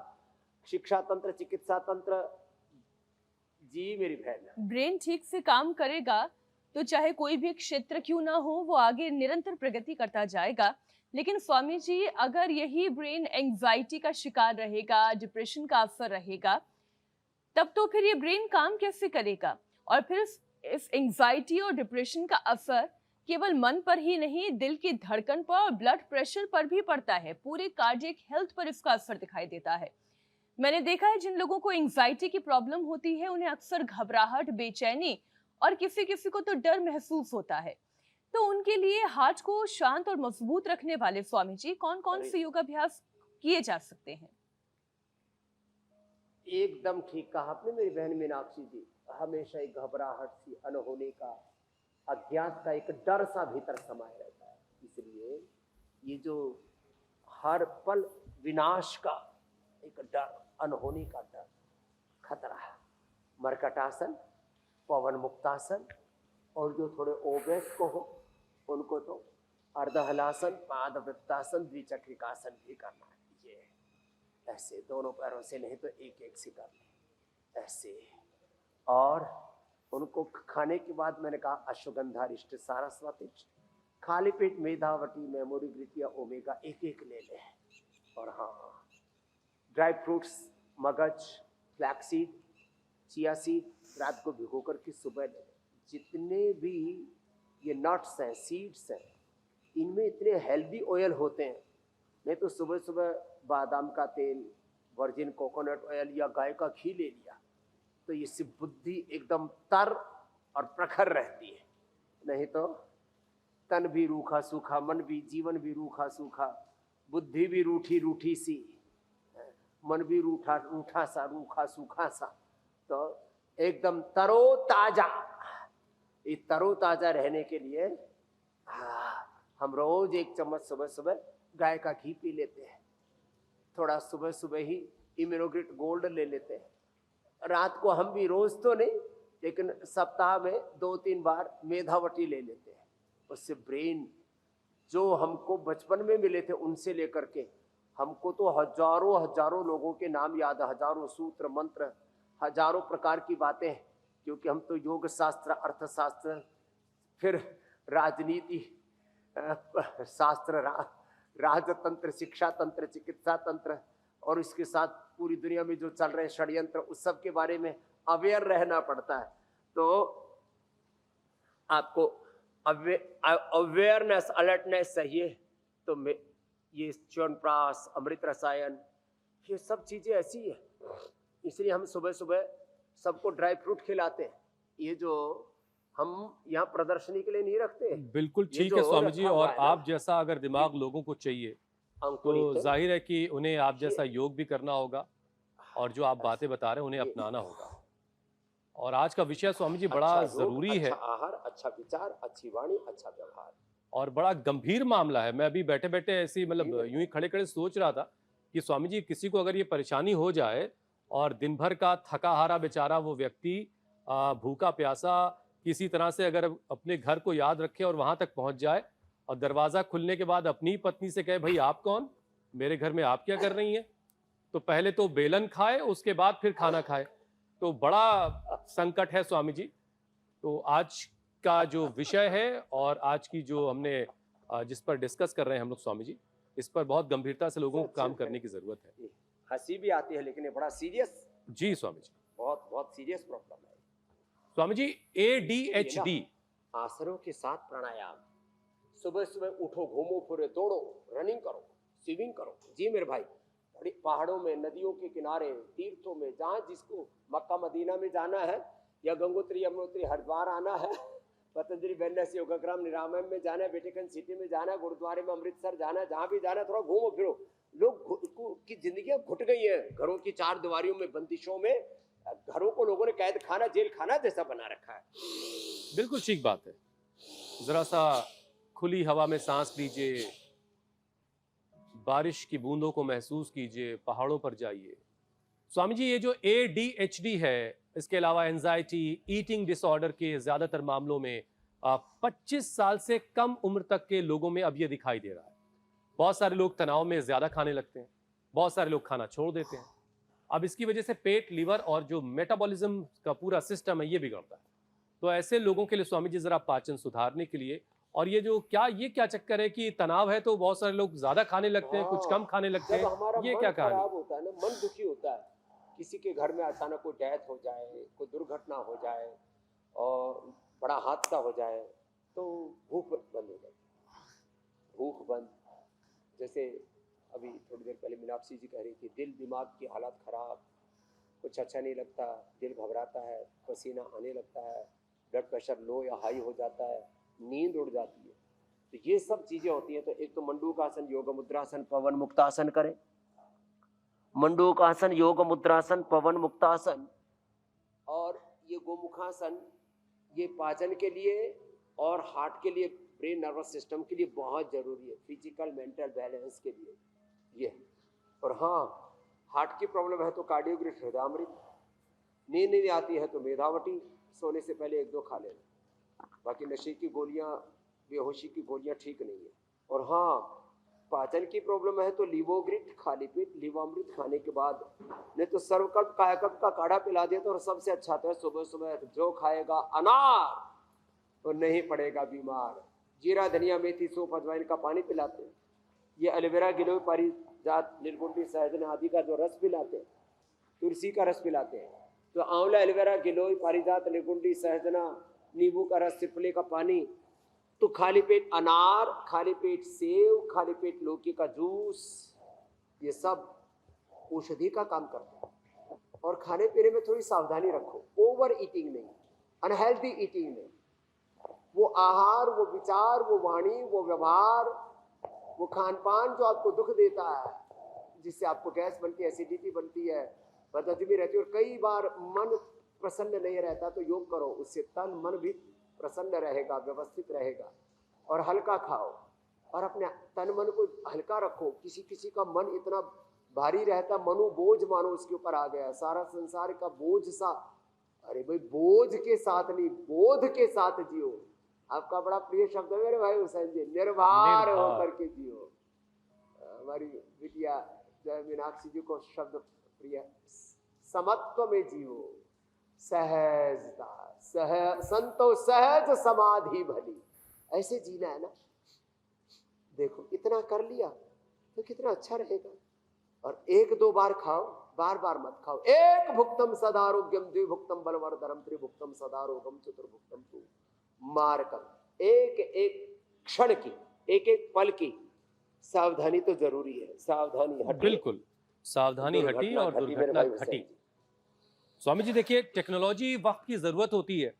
शिक्षा तंत्र, चिकित्सा तंत्र, जी मेरी बहन। ब्रेन ठीक से काम करेगा तो चाहे कोई भी क्षेत्र क्यों ना हो, वो आगे निरंतर प्रगति करता जाएगा। लेकिन स्वामी जी, अगर यही ब्रेन एंजाइटी का शिकार रहेगा, डिप्रेशन का असर रहेगा, तब तो फिर ये ब्रेन काम कैसे करेगा? और फिर इस एंजाइटी और डिप्रेशन का असर केवल मन पर ही नहीं, दिल की धड़कन पर और ब्लड प्रेशर पर भी पड़ता है। पूरे कार्डियक हेल्थ पर इसका असर दिखाई देता है। मैंने देखा है जिन लोगों को एंजाइटी की प्रॉब्लम होती है, उन्हें अक्सर घबराहट, बेचैनी और किसी किसी को तो डर महसूस होता है। तो उनके लिए हार्ट को शांत और मजबूत रखने वाले स्वामी जी कौन कौन से योगाभ्यास किए जा सकते हैं? एकदम ठीक कहा आपने मेरी बहन मीनाक्षी जी। हमेशा एक घबराहट सी, अनहोने का, अज्ञात का एक डर सा भीतर समाया रहता है। इसलिए ये जो हर पल विनाश का एक डर, अनहोनी का डर, खतरा है। मरकटासन, पवन मुक्तासन, और जो थोड़े ओबेस को हो उनको तो अर्धहलासन, पादवृत्तासन, द्विचक्रिकासन भी करना है। ये ऐसे दोनों पैरों से नहीं तो एक एक से करना ऐसे। और उनको खाने के बाद मैंने कहा अश्वगंधारिष्ट, सारस्वतिष्ट, खाली पेट मेधावटी, मेमोरी ग्रिटिया, ओमेगा एक एक ले ले। और हाँ, ड्राई फ्रूट्स, मगज, फ्लैक्सीड, चिया सीड रात को भिगो करके सुबह ले लें। जितने भी ये नट्स हैं, सीड्स हैं, इनमें इतने हेल्दी ऑयल होते हैं। नहीं तो सुबह सुबह बादाम का तेल, वर्जिन कोकोनट ऑयल या गाय का घी ले लिया तो इससे बुद्धि एकदम तर और प्रखर रहती है। नहीं तो तन भी रूखा सूखा, मन भी, जीवन भी रूखा सूखा, बुद्धि भी रूठी रूठी सी, मन भी रूठा रूठा सा, रूखा सूखा सा। तो एकदम तरोताजा, ये तरोताजा रहने के लिए हम रोज एक चम्मच सुबह सुबह गाय का घी पी लेते हैं। थोड़ा सुबह सुबह ही इम्यूनोग्रिट गोल्ड ले लेते हैं। रात को हम भी रोज तो नहीं, लेकिन सप्ताह में 2-3 बार मेधावटी ले लेते हैं। उससे ब्रेन जो हमको बचपन में मिले थे उनसे लेकर के हमको तो हजारों हजारों लोगों के नाम याद है, हजारों सूत्र मंत्र, हजारों प्रकार की बातें, क्योंकि हम तो योग शास्त्र, अर्थशास्त्र, फिर राजनीति शास्त्र, राजतंत्र, शिक्षा तंत्र, चिकित्सा तंत्र, और इसके साथ पूरी दुनिया में जो चल रहे षड्यंत्र, उस सब के बारे में अवेयर रहना पड़ता है। तो आपको अवेयरनेस, अलर्टनेस चाहिए। तो ये च्यवनप्राश, अमृत रसायन, ये सब चीजें ऐसी है। इसलिए हम सुबह सुबह सबको ड्राई फ्रूट खिलाते हैं। ये जो हम यहाँ प्रदर्शनी के लिए नहीं रखते। बिल्कुल ठीक है स्वामी जी। और आप जैसा अगर दिमाग लोगों को चाहिए तो जाहिर है कि उन्हें आप जैसा योग भी करना होगा, और जो आप बातें बता रहे हैं उन्हें अपनाना होगा। और आज का विषय स्वामी जी बड़ा जरूरी है। अच्छा आहार, अच्छा विचार, अच्छी वाणी, अच्छा व्यवहार, और बड़ा गंभीर मामला है। मैं अभी बैठे बैठे ऐसी मतलब यूं ही खड़े खड़े सोच रहा था कि स्वामी जी, किसी को अगर ये परेशानी हो जाए और दिन भर का थका हारा बेचारा वो व्यक्ति भूखा प्यासा किसी तरह से अगर अपने घर को याद रखे और वहां तक पहुंच जाए, और दरवाजा खुलने के बाद अपनी पत्नी से कहे, भाई आप कौन, मेरे घर में आप क्या कर रही हैं, तो पहले तो बेलन खाए, उसके बाद फिर खाना खाए, तो बड़ा संकट है स्वामी जी। तो आज का जो विषय है और आज की जो हमने जिस पर डिस्कस कर रहे हैं हम लोग स्वामी जी, इस पर बहुत गंभीरता से लोगों को काम करने की जरूरत है। हंसी भी आती है लेकिन ये बड़ा सीरियस जी स्वामी जी। बहुत बहुत सीरियस प्रॉब्लम है। स्वामी जी, ADHD आसनों के साथ प्राणायाम, सुबह सुबह उठो, घूमो फिरो, दौड़ो, रनिंग करो, स्विमिंग करो। जी मेरे भाई, बड़ी पहाड़ों में, नदियों के किनारे, तीर्थों में, जहाँ जिसको मक्का मदीना में जाना है या गंगोत्री यमुनोत्री हरिद्वार आना है, पतंजलि वेलनेस योगाग्राम निरामयम में जाना है, वेटिकन सिटी में जाना है, गुरुद्वारे में अमृतसर जाना है, जहाँ भी जाना है थोड़ा घूमो फिरो। लोग की जिंदगी घुट गई है घरों की चार दीवारियों में, बंदिशों में। घरों को लोगों ने कैद खाना, जेल खाना जैसा बना रखा है। बिल्कुल ठीक बात है। जरा सा खुली हवा में सांस लीजिए, बारिश की बूंदों को महसूस कीजिए, पहाड़ों पर जाइए। स्वामी जी, ये जो ADHD है, इसके अलावा एंजाइटी, ईटिंग डिसऑर्डर के ज्यादातर मामलों में 25 साल से कम उम्र तक के लोगों में अब ये दिखाई दे रहा है। बहुत सारे लोग तनाव में ज्यादा खाने लगते हैं, बहुत सारे लोग खाना छोड़ देते हैं। अब इसकी वजह से पेट, लीवर और जो मेटाबॉलिज्म का पूरा सिस्टम है ये बिगड़ता है। तो ऐसे लोगों के लिए स्वामी जी जरा पाचन सुधारने के लिए, और ये क्या चक्कर है कि तनाव है तो बहुत सारे लोग ज्यादा खाने लगते हैं, कुछ कम खाने लगते जब हमारा हैं, ये मन क्या खराब कहानी? होता है ना, मन दुखी होता है, किसी के घर में अचानक कोई डेथ हो जाए, कोई दुर्घटना हो जाए और बड़ा हादसा हो जाए, तो भूख बंद हो जाती। भूख बंद, जैसे अभी थोड़ी देर पहले मीनाक्षी जी कह रही थी, दिल दिमाग की हालत खराब, कुछ अच्छा नहीं लगता, दिल घबराता है, पसीना आने लगता है, ब्लड प्रेशर लो या हाई हो जाता है, नींद उड़ जाती है। तो ये सब चीजें होती हैं। तो एक तो मंडूकासन, योग मुद्रासन, पवन मुक्तासन करें। मंडूकासन, योग मुद्रासन, पवन मुक्तासन और ये गोमुखासन, ये पाचन के लिए और हार्ट के लिए, ब्रेन नर्वस सिस्टम के लिए बहुत जरूरी है, फिजिकल मेंटल बैलेंस के लिए ये। और हाँ, हार्ट की प्रॉब्लम है तो कार्डियोग्रिट, हृदयामृत। नींद नहीं आती है तो मेधावटी, सोने से पहले 1-2 खा लेना। बाकी नशे की गोलियां, बेहोशी की गोलियां ठीक नहीं है। और हाँ, पाचन की प्रॉब्लम है तो लीवोग्रिट, खाली पेट लीवामृत खाने के बाद, नहीं तो सर्वकल्प कायाकल्प का काढ़ा पिला देते। और सबसे अच्छा तो है सुबह सुबह जो खाएगा अनार तो नहीं पड़ेगा बीमार। जीरा, धनिया, मेथी, सौंफ, अजवाइन का पानी पिलाते हैं। ये एलोवेरा, गिलोय, पारिजात, निर्गुंडी, सहजन आदि का जो रस पिलाते हैं, तुलसी का रस पिलाते हैं। तो आंवला, एलोवेरा, गिलोय, पारिजात, निर्गुंडी, सहजना, नींबू का रस, सिपले का पानी। तो खाली पेट अनार, खाली पेट सेव, खाली पेट लौकी का जूस, ये सब औषधि का काम करता है। और खाने पीने में थोड़ी सावधानी रखो, ओवर ईटिंग नहीं, अनहेल्दी ईटिंग नहीं। वो आहार, वो विचार, वो वाणी, वो व्यवहार, वो खान पान जो आपको दुख देता है, जिससे आपको गैस बनती है, एसिडिटी बनती है, बदहजमी रहती है, और कई बार मन प्रसन्न नहीं रहता, तो योग करो, उससे तन मन भी प्रसन्न रहेगा, व्यवस्थित रहेगा। और हल्का खाओ और अपने तन मन को हल्का रखो। किसी किसी का मन इतना भारी रहता, मनु बोझ मानो उसके ऊपर आ गया, सारा संसार का बोझ सा। अरे भाई, बोझ के साथ नहीं, बोध के साथ जियो। आपका बड़ा प्रिय शब्द है मेरे भाई हुसैन जी, निर्भर होकर के जियो। हमारी बिटिया जय मीनाक्षी जी को शब्द प्रिय, समत्व में जियो, सहजता, संतो सहज समाधि भली, ऐसे जीना है ना। देखो इतना कर लिया तो कितना अच्छा रहेगा। और 1-2 बार खाओ, बार बार मत खाओ। एक भुक्तम सदारोग्यम, द्विभुक्तम बलवर्धनम, त्रिभुक्तम सदारोगम, चतुर्भुक्तम तु मारकम। एक एक क्षण की, एक एक पल की सावधानी तो जरूरी है। सावधानी हटी, बिल्कुल, सावधानी हटी और दुर्घटना घटी। स्वामी जी देखिए, टेक्नोलॉजी वक्त की ज़रूरत होती है।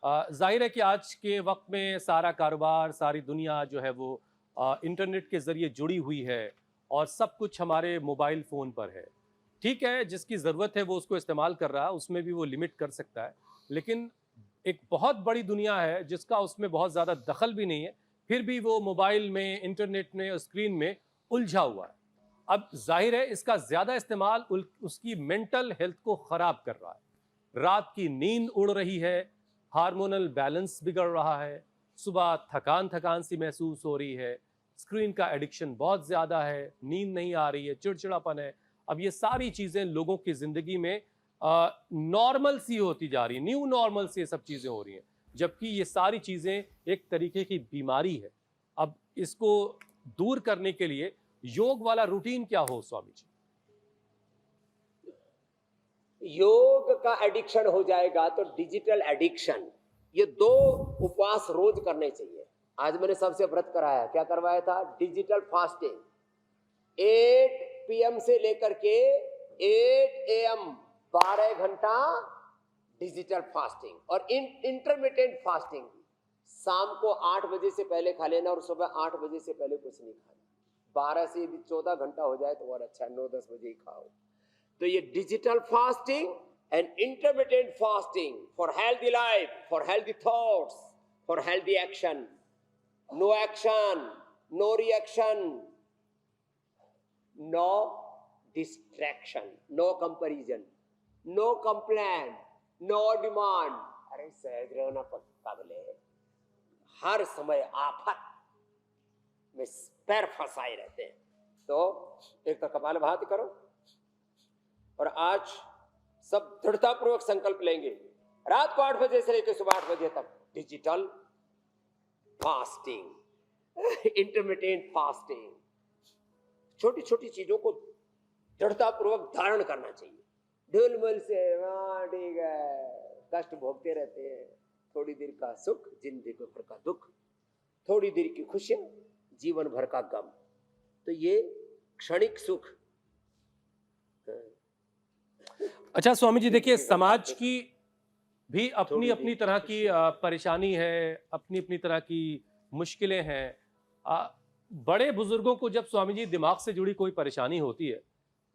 जाहिर है कि आज के वक्त में सारा कारोबार, सारी दुनिया जो है वो इंटरनेट के ज़रिए जुड़ी हुई है और सब कुछ हमारे मोबाइल फ़ोन पर है। ठीक है, जिसकी ज़रूरत है वो उसको इस्तेमाल कर रहा है, उसमें भी वो लिमिट कर सकता है। लेकिन एक बहुत बड़ी दुनिया है जिसका उसमें बहुत ज़्यादा दखल भी नहीं है, फिर भी वो मोबाइल में, इंटरनेट में और स्क्रीन में उलझा हुआ है। अब जाहिर है इसका ज़्यादा इस्तेमाल उसकी मेंटल हेल्थ को ख़राब कर रहा है। रात की नींद उड़ रही है, हार्मोनल बैलेंस बिगड़ रहा है, सुबह थकान थकान सी महसूस हो रही है, स्क्रीन का एडिक्शन बहुत ज़्यादा है, नींद नहीं आ रही है, चिड़चिड़ापन है। अब ये सारी चीज़ें लोगों की ज़िंदगी में नॉर्मल सी होती जा रही है, न्यू नॉर्मल सी ये सब चीज़ें हो रही हैं, जबकि ये सारी चीज़ें एक तरीके की बीमारी है। अब इसको दूर करने के लिए योग वाला रूटीन क्या हो स्वामी जी? योग का एडिक्शन हो जाएगा तो डिजिटल एडिक्शन। ये 2 उपवास रोज करने चाहिए। आज मैंने सबसे व्रत कराया, क्या करवाया था? Digital fasting. 8 PM से लेकर के 8 AM 12 घंटा डिजिटल फास्टिंग और इंटरमिटेंट फास्टिंग। शाम को 8 बजे से पहले खा लेना और सुबह 8 बजे से पहले कुछ नहीं खाना। 12 से यदि 14 घंटा हो जाए तो और अच्छा, 9-10 बजे ही खाओ। तो ये digital fasting and intermittent fasting for healthy life, for healthy thoughts, for healthy action. No action, no reaction, no distraction, no comparison, no complain, no demand. अरे सहज रहो ना पागले, हर समय आफत में पैर फंसाए रहते हैं। तो एक तो कपालभाति करो और आज सब दृढ़तापूर्वक संकल्प लेंगे, रात को 8 बजे से लेकर सुबह 8 बजे तक डिजिटल फास्टिंग, इंटरमिटेंट फास्टिंग। छोटी छोटी चीजों को दृढ़तापूर्वक धारण करना चाहिए। ढुलमुल से हाँ ठीक है, कष्ट भोगते रहते हैं, थोड़ी देर का सुख जिंदगी भर का दुख, थोड़ी देर की खुशियां जीवन भर का गम। तो ये क्षणिक सुख। अच्छा स्वामी जी, देखिए समाज की भी अपनी अपनी तरह की परेशानी है, अपनी अपनी तरह की मुश्किलें हैं। बड़े बुजुर्गों को जब स्वामी जी दिमाग से जुड़ी कोई परेशानी होती है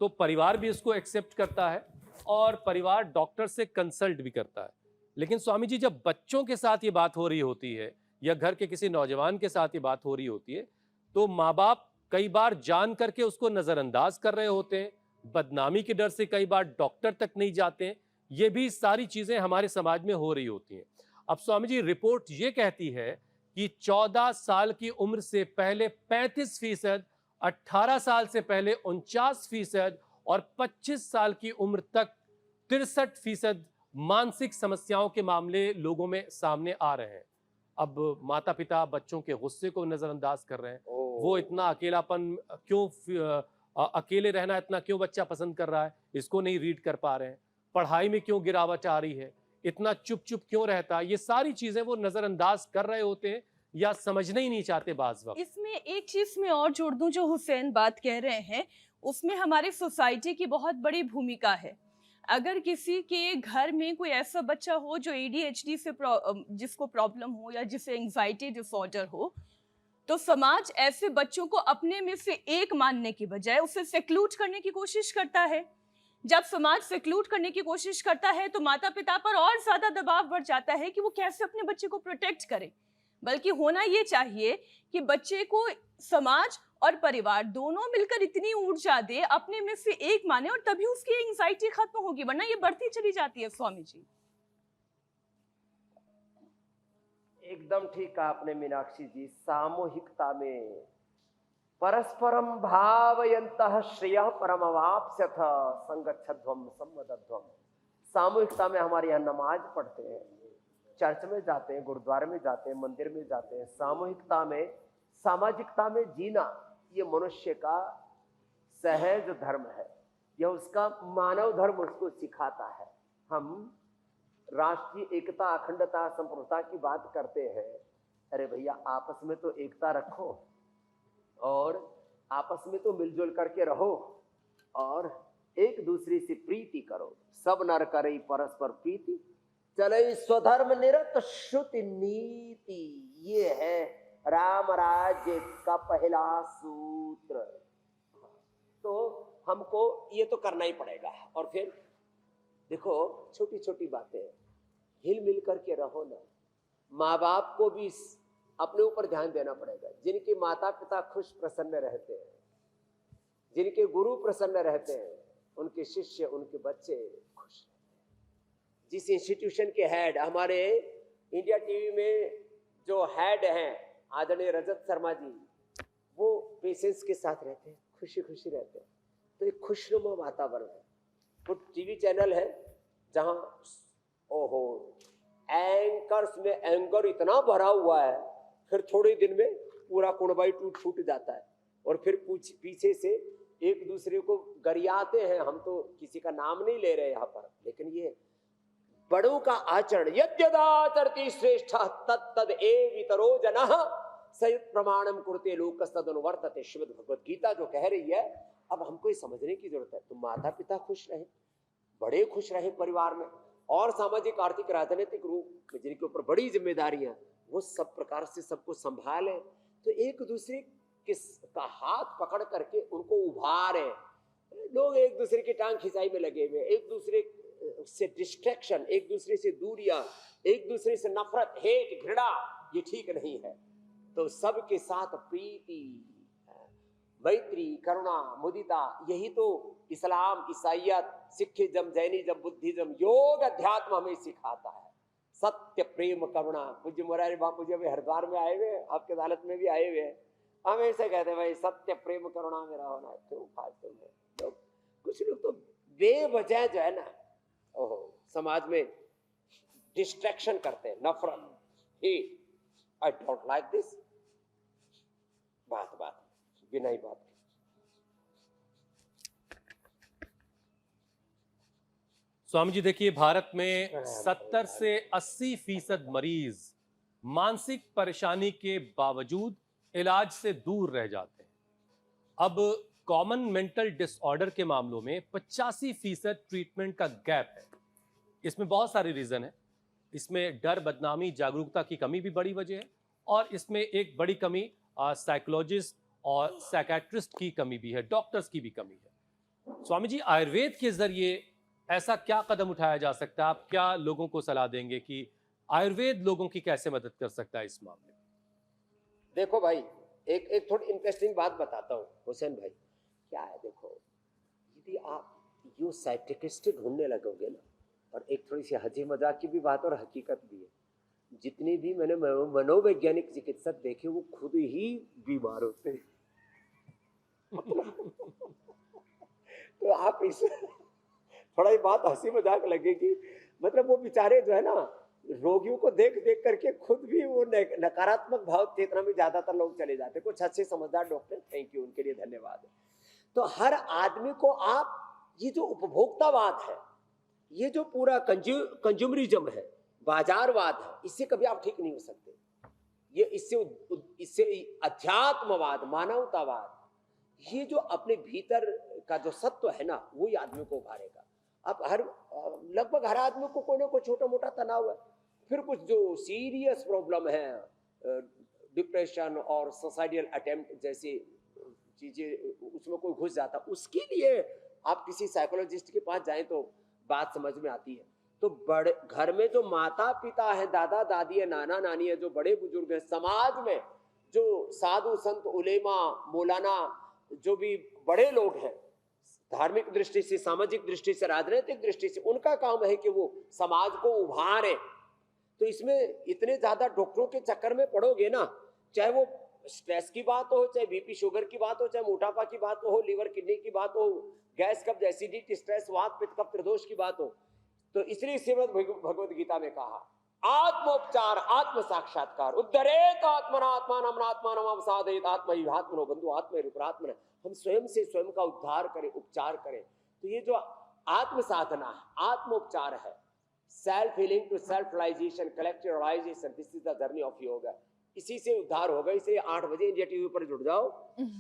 तो परिवार भी इसको एक्सेप्ट करता है और परिवार डॉक्टर से कंसल्ट भी करता है। लेकिन स्वामी जी, जब बच्चों के साथ ये बात हो रही होती है या घर के किसी नौजवान के साथ ये बात हो रही होती है तो माँ बाप कई बार जान करके उसको नजरअंदाज कर रहे होते हैं, बदनामी के डर से कई बार डॉक्टर तक नहीं जाते हैं। ये भी सारी चीजें हमारे समाज में हो रही होती हैं। अब स्वामी जी, रिपोर्ट ये कहती है कि 14 साल की उम्र से पहले 35%, 18 साल से पहले 49% और 25 साल की उम्र तक 63% मानसिक समस्याओं के मामले लोगों में सामने आ रहे हैं। अब माता पिता बच्चों के गुस्से को नजरअंदाज कर रहे हैं। वो इतना अकेलापन क्यों, अकेले रहना इतना क्यों बच्चा पसंद कर रहा है, इसको नहीं रीड कर पा रहे हैं। पढ़ाई में क्यों गिरावट आ रही है, इतना चुप चुप क्यों रहता है, ये सारी चीजें वो नजरअंदाज कर रहे होते हैं या समझना ही नहीं चाहते बाज वक्त। इसमें एक चीज में और जोड़ दूं, जो हुसैन बात कह रहे हैं उसमें हमारी सोसाइटी की बहुत बड़ी भूमिका है। अगर किसी के घर में कोई ऐसा बच्चा हो जो ADHD से जिसको प्रॉब्लम हो या जिसे एंजाइटी डिसऑर्डर हो, तो समाज ऐसे बच्चों को अपने में से एक मानने की बजाय उसे सेक्लूट करने की कोशिश करता है। जब समाज सेक्लूट करने की कोशिश करता है तो माता पिता पर और ज्यादा दबाव बढ़ जाता है कि वो कैसे अपने बच्चे को प्रोटेक्ट करे। बल्कि होना ये चाहिए कि बच्चे को समाज और परिवार दोनों मिलकर इतनी ऊर्जा दे, अपने में से एक माने, और तभी उसकी एंजाइटी खत्म होगी, वरना ये बढ़ती चली जाती है। स्वामी जी एकदम ठीक कहा आपने मीनाक्षी जी। सामूहिकता में परस्परम भावयन्तः श्रेयः परमवाप्स्यथ संगच्छध्वम सम्मदध्वम। सामूहिकता में हमारे यहाँ नमाज पढ़ते हैं, चर्च में जाते हैं, गुरुद्वारे में जाते हैं, मंदिर में जाते हैं। सामूहिकता में, सामाजिकता में जीना ये मनुष्य का सहज धर्म है, यह उसका मानव धर्म उसको सिखाता है। हम राष्ट्रीय एकता, अखंडता, संप्रभुता की बात करते हैं। अरे भैया, आपस में तो एकता रखो और आपस में तो मिलजुल करके रहो और एक दूसरे से प्रीति करो। सब नर करे परस्पर प्रीति, चले स्वधर्म निरत श्रुति नीति। ये है राम राज्य का पहला सूत्र। तो हमको ये तो करना ही पड़ेगा। और फिर देखो, छोटी छोटी बातें हिल मिल करके रहो ना। माँ बाप को भी अपने ऊपर ध्यान देना पड़ेगा। जिनके माता पिता खुश प्रसन्न रहते हैं, जिनके गुरु प्रसन्न रहते हैं, उनके शिष्य, उनके बच्चे खुश रहते हैं। जिस इंस्टीट्यूशन के हेड, हमारे इंडिया टीवी में जो हेड हैं आदरणीय रजत शर्मा जी, वो पेशेंस के साथ रहते हैं, खुशी खुशी रहते हैं। तो एक खुशनुमा वातावरण है। वो टीवी चैनल है जहाँ ओहो एंकर्स में एंगर इतना भरा हुआ है, फिर थोड़े दिन में पूरा कुणबाई टूट फूट जाता है और फिर पीछे से एक दूसरे को गरियाते हैं। हम तो किसी का नाम नहीं ले रहे यहाँ पर, लेकिन ये बड़ों का आचरण, यद्यदाचरति श्रेष्ठ तत्तद एवितरो जनः सयत् प्रमाणम कुरुते लोकस्तदनुवर्तते। श्रीमद् भगवत गीता जो कह रही है, अब हमको ये समझने की जरूरत है। तो माता पिता खुश रहे, बड़े खुश रहे परिवार में, और सामाजिक आर्थिक राजनीतिक रूप में जिनके ऊपर बड़ी जिम्मेदारियां, वो सब प्रकार से सबको संभाले। तो एक दूसरे का हाथ पकड़ करके उनको उभारे। लोग एक दूसरे की टांग खिंचाई में लगे हुए, एक दूसरे से डिस्ट्रैक्शन, एक दूसरे से दूरियां, एक दूसरे से नफरत, हेट, घृणा, ये ठीक नहीं है। तो सबके साथ प्रीति, मैत्री, करुणा, मुदिता, यही तो इस्लाम, ईसाइयत, सिखिज्म, जैनिज्म, बुद्धिज्म, योग, अध्यात्म हमें सिखाता है। सत्य, प्रेम, करुणा। पूज्य मुरारी बापू जी अभी हरिद्वार में आए हुए, आपके अदालत में भी आए हुए हैं, हमेशा कहते हैं भाई सत्य, प्रेम, करुणा मेरा होना। क्यों फालतू में लोग, कुछ लोग तो बेवजह जो है ना, ओहो, समाज में डिस्ट्रैक्शन करते हैं, नफरत, hate, I don't like this, बात बिना ही बात। स्वामी जी देखिए, भारत में 70 से 80% मरीज मानसिक परेशानी के बावजूद इलाज से दूर रह जाते हैं। अब कॉमन मेंटल डिसऑर्डर के मामलों में 85% ट्रीटमेंट का गैप है। इसमें बहुत सारे रीजन है। इसमें डर, बदनामी, जागरूकता की कमी भी बड़ी वजह है, और इसमें एक बड़ी कमी साइकोलॉजिस्ट और साइकेट्रिस्ट की कमी भी है, डॉक्टर्स की भी कमी है। स्वामी जी, आयुर्वेद के जरिए ऐसा क्या कदम उठाया जा सकता है? आप क्या लोगों को सलाह देंगे कि आयुर्वेद लोगों की कैसे मदद कर सकता है इस मामले में? देखो भाई, एक थोड़ी इंटरेस्टिंग बात बताता हूँ हुसैन भाई। क्या है, देखो, यदि आप यो साइकियाट्रिस्ट ढूंढने लगोगे ना, और एक थोड़ी सी हंसी मजाक की भी बात और हकीकत भी है, जितनी भी मैंने मनोवैज्ञानिक चिकित्सक देखे वो खुद ही बीमार होते हैं। तो आप इस थोड़ा ही बात हंसी मजाक लगेगी, मतलब वो बेचारे जो है ना, रोगियों को देख देख करके खुद भी वो नकारात्मक भाव चेतना में ज्यादातर लोग चले जाते हैं। कुछ अच्छे समझदार डॉक्टर, थैंक यू, उनके लिए धन्यवाद। तो हर आदमी को आप, ये जो उपभोक्तावाद है, ये जो पूरा कंज्यूमरिज्म है, बाजारवाद है, इससे कभी आप ठीक नहीं हो सकते। ये इससे अध्यात्मवाद, मानवतावाद, ये जो अपने भीतर का जो सत्व है ना, वो ही आदमी को उभारेगा। अब लगभग हर आदमी को कोई ना कोई छोटा मोटा तनाव है, फिर कुछ जो सीरियस प्रॉब्लम है, डिप्रेशन और सुसाइडल अटेम्प्ट जैसी चीजें, उसमें कोई घुस जाता, उसके लिए आप किसी साइकोलॉजिस्ट के पास जाएं तो बात समझ में आती है। तो बड़े घर में जो माता पिता है, दादा दादी है, नाना नानी है, जो बड़े बुजुर्ग हैं, समाज में जो साधु संत, उलेमा, मौलाना, जो भी बड़े लोग हैं, धार्मिक दृष्टि से, सामाजिक दृष्टि से, राजनीतिक दृष्टि से, उनका काम है कि वो समाज को उभारे। तो इसमें इतने ज्यादा डॉक्टरों के चक्कर में पड़ोगे ना, चाहे वो स्ट्रेस की बात हो, चाहे बीपी शुगर की बात हो, चाहे मोटापा की बात हो, लीवर किडनी की बात हो, गैस कब्ज, एसिडिटी, स्ट्रेस, वात पित्त कफ त्रिदोष की बात हो, तो इसलिए श्रीमद् भगवद गीता में कहा, आत्मोपचार, आत्म साक्षात्कार, उद्धरेत आत्मनात्मानम आत्मानम अवसादेत आत्मैवात्मनो बंधु आत्मैरुपरात्मन। हम स्वयं से स्वयं का उद्धार करें, उपचार करें। तो ये जो आत्म साधना है, आत्मोपचार है, self healing to self realisation, collective realisation, this is the journey of yoga. इसी से उद्धार होगा। इसलिए 8 बजे इंडिया टीवी पर जुड़ जाओ,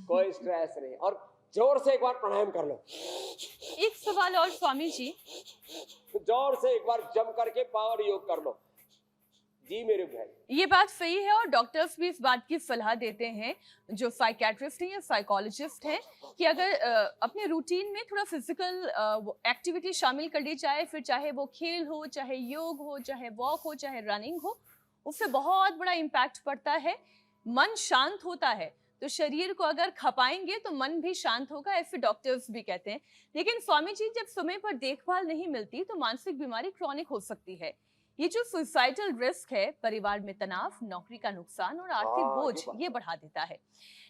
कोई स्ट्रेस नहीं, और जोर से एक बार प्राणायाम कर लो। एक सवाल और स्वामी जी, जोर से एक बार जम करके पावर योग कर लो। जी मेरे भाई, ये बात सही है, और डॉक्टर्स भी इस बात की सलाह देते हैं, जो साइकियाट्रिस्ट हैं या साइकोलॉजिस्ट हैं, कि अगर अपने रूटीन में थोड़ा फिजिकल एक्टिविटी शामिल कर ली जाए, फिर चाहे वो खेल हो, चाहे योग हो, चाहे वॉक हो, चाहे रनिंग हो, उससे बहुत बड़ा इम्पैक्ट पड़ता है। मन शांत होता है, तो शरीर को अगर खपाएंगे तो मन भी शांत होगा, ऐसे डॉक्टर्स भी कहते हैं। लेकिन स्वामी जी, जब समय पर देखभाल नहीं मिलती तो मानसिक बीमारी क्रॉनिक हो सकती है। ये जो सुसाइडल रिस्क है, परिवार में तनाव, नौकरी का नुकसान और आर्थिक बोझ, ये बढ़ा देता है।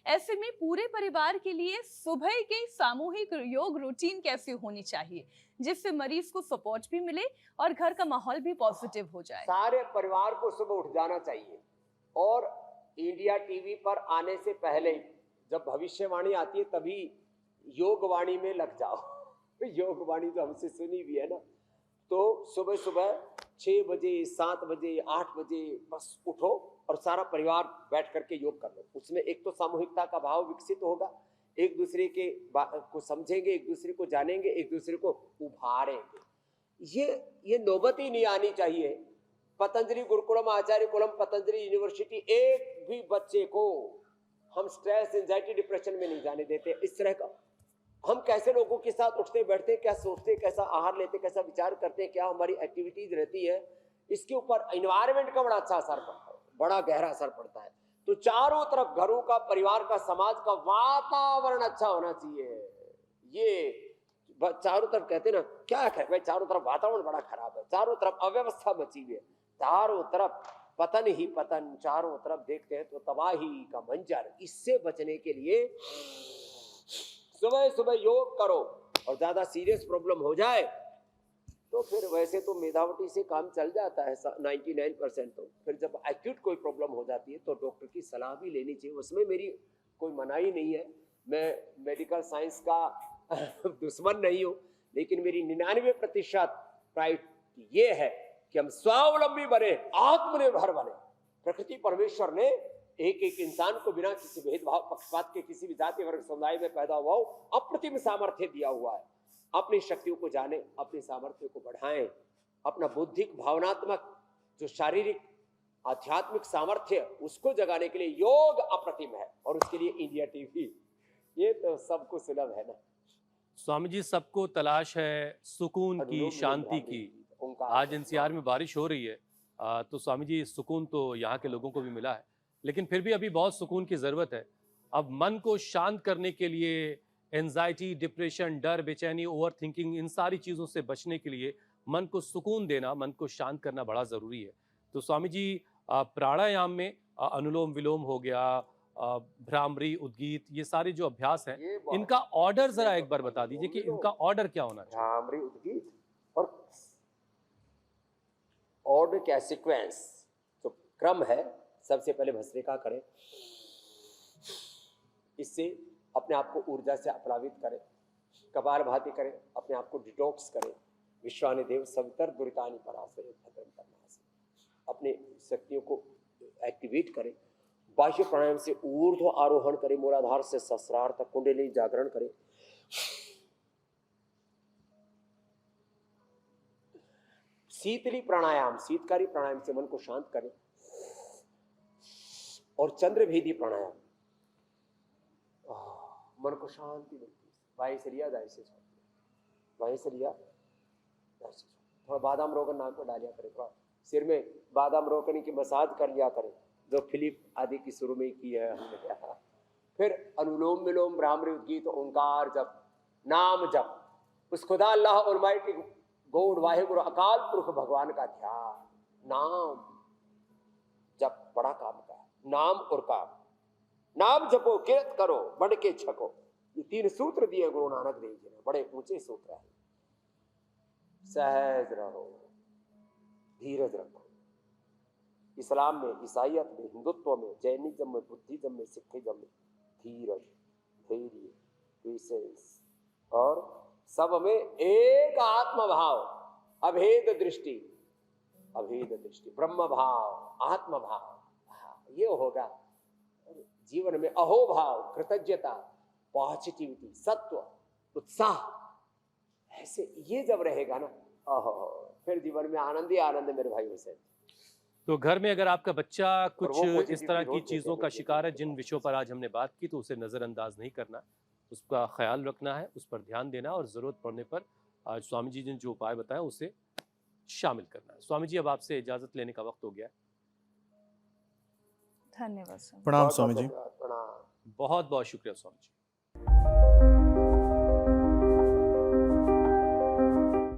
ऐसे में पूरे परिवार के लिए सुबह की सामूहिक योग रूटीन कैसी होनी चाहिए, जिससे मरीज को सपोर्ट भी मिले और घर का माहौल भी पॉजिटिव हो जाए? सारे परिवार को सुबह उठ जाना चाहिए, और इंडिया टीवी पर आने से पहले जब भविष्यवाणी आती है तभी योग वाणी में लग जाओ। योग वाणी तो हमसे सुनी भी है ना। तो सुबह सुबह 6 बजे 7 बजे 8 बजे बस उठो और सारा परिवार बैठ करके योग कर लो। उसमें एक तो सामूहिकता का भाव विकसित होगा, एक दूसरे के को समझेंगे, एक दूसरे को जानेंगे, एक दूसरे को उभारेंगे। ये नौबत ही नहीं आनी चाहिए। पतंजलि गुरुकुलम आचार्य कुलम पतंजलि यूनिवर्सिटी एक भी बच्चे को हम स्ट्रेस एंजाइटी डिप्रेशन में नहीं जाने देते। इस तरह का हम कैसे लोगों के साथ उठते बैठते, क्या सोचते, कैसा आहार लेते, कैसा विचार करते, क्या हमारी एक्टिविटीज रहती है, इसके ऊपर एनवायरनमेंट का बड़ा अच्छा असर पड़ता है, बड़ा गहरा असर पड़ता है। तो चारों तरफ घरों का, परिवार का, समाज का वातावरण अच्छा होना चाहिए। ये चारों तरफ कहते ना, क्या है भाई, चारों तरफ वातावरण बड़ा खराब है, चारों तरफ अव्यवस्था मची हुई है, चारों तरफ पतन ही पतन, चारों तरफ देखते हैं तो तबाही का मंजर। इससे बचने के लिए सुबह सुबह योग करो। और ज्यादा सीरियस प्रॉब्लम हो जाए तो फिर वैसे तो मेधावटी से काम चल जाता है 99%। तो फिर जब एक्यूट कोई प्रॉब्लम हो जाती है तो डॉक्टर की सलाह भी लेनी चाहिए। उसमें मेरी कोई मनाही नहीं है, मैं मेडिकल साइंस का दुश्मन नहीं हूँ, लेकिन मेरी 99% प्रायोरिटी ये है कि हम स्वावलंबी बने, आत्मनिर्भर बने। प्रकृति परमेश्वर ने एक एक इंसान को बिना किसी भेदभाव पक्षपात के किसी भी जाति वर्ग समुदाय में पैदा हुआ हो अप्रतिम सामर्थ्य दिया हुआ है। अपनी शक्तियों को जाने, अपनी सामर्थ्य को बढ़ाएं, अपना बुद्धिक भावनात्मक जो शारीरिक आध्यात्मिक सामर्थ्य उसको जगाने के लिए योग अप्रतिम है। और उसके लिए इंडिया टीवी ये तो सबको सुलभ है ना। स्वामी जी, सबको तलाश है सुकून की, शांति की। आज एनसीआर में बारिश हो रही है, तो स्वामी जी सुकून तो यहाँ के लोगों को भी मिला है, लेकिन फिर भी अभी बहुत सुकून की ज़रूरत है। अब मन को शांत करने के लिए एंजाइटी, डिप्रेशन, डर, बेचैनी, ओवर थिंकिंग, इन सारी चीज़ों से बचने के लिए मन को सुकून देना, मन को शांत करना बड़ा ज़रूरी है। तो स्वामी जी प्राणायाम में अनुलोम विलोम हो गया, भ्रामरी, उद्गीत, ये सारे जो अभ्यास हैं, इनका ऑर्डर ज़रा एक बार बता दीजिए कि इनका ऑर्डर क्या होना चाहिए। भ्रामरी, उद्गीत और ऑर्डर क्या, सीक्वेंस जो क्रम है, सबसे पहले भस्त्रिका करें, इससे अपने आप को ऊर्जा से अपलावित करें। कपालभाति करें, अपने आप को डिटॉक्स करें। विश्वानि देव सवितर दुरितानि पराशरे भद्रं कर्णासि, अपने शक्तियों को एक्टिवेट करें। बाह्य प्राणायाम से ऊर्ध्व आरोहण करें, मूलाधार से सहस्रार तक कुंडली जागरण करें। शीतली प्राणायाम, शीतकारी प्राणायाम से मन को शांत करें। और चंद्रभेदी प्राणायाम, मन को शांति मिलती है। वायु से लिया, दाएं से छोड़, वायु से लिया, दाएं से छोड़। थोड़ा बादाम रोगन नाक को डालिया करें, थोड़ा सिर में बादाम रोगन की मसाज कर लिया करें, जो फिलिप आदि की शुरू में की है हमने। फिर अनुलोम विलोम, भ्रामरी, उद्गीत, ओंकार जप, नाम जप, उस खुदा अल्लाह ऑलमाइटी गॉड वाहिगुरु अकाल पुरख भगवान का ध्यान। नाम जप बड़ा काम का है। नाम और काम, नाम जपो, किरत करो, बढ़ के छको, ये 3 सूत्र दिए गुरु नानक देव जी ने, बड़े ऊंचे सूत्र हैं। सहज रहो, धीरज रखो। इस्लाम में, ईसाइयत में, हिंदुत्व में, जैनिज्म में, बुद्धिज्म में, सिखिज्म में धीरज, धैर्य, पेशेंस, और सब में एक आत्म भाव, अभेद दृष्टि, अभेद दृष्टि, ब्रह्म भाव, आत्म भाव, ये होगा जीवन में। अहोभाव, कृतज्ञता, पॉजिटिविटी, सत्व, उत्साह, ऐसे ये जब रहेगा ना, फिर जीवन में आनंद ही आनंद है मेरे भाइयों से। तो घर में अगर आपका बच्चा कुछ वो इस तरह की रोज चीज़ों का शिकार है, जिन विषयों पर आज हमने बात की, तो उसे नज़रअंदाज नहीं करना, उसका ख्याल रखना है, उस पर ध्यान देना, और ज़रूरत पड़ने पर आज स्वामी जी ने जो उपाय बताया उसे शामिल करना है। स्वामी जी, अब आपसे इजाज़त लेने का वक्त हो गया है। धन्यवाद स्वामी। प्रणाम स्वामी जी। प्रणाम। बहुत बहुत शुक्रिया स्वामी जी।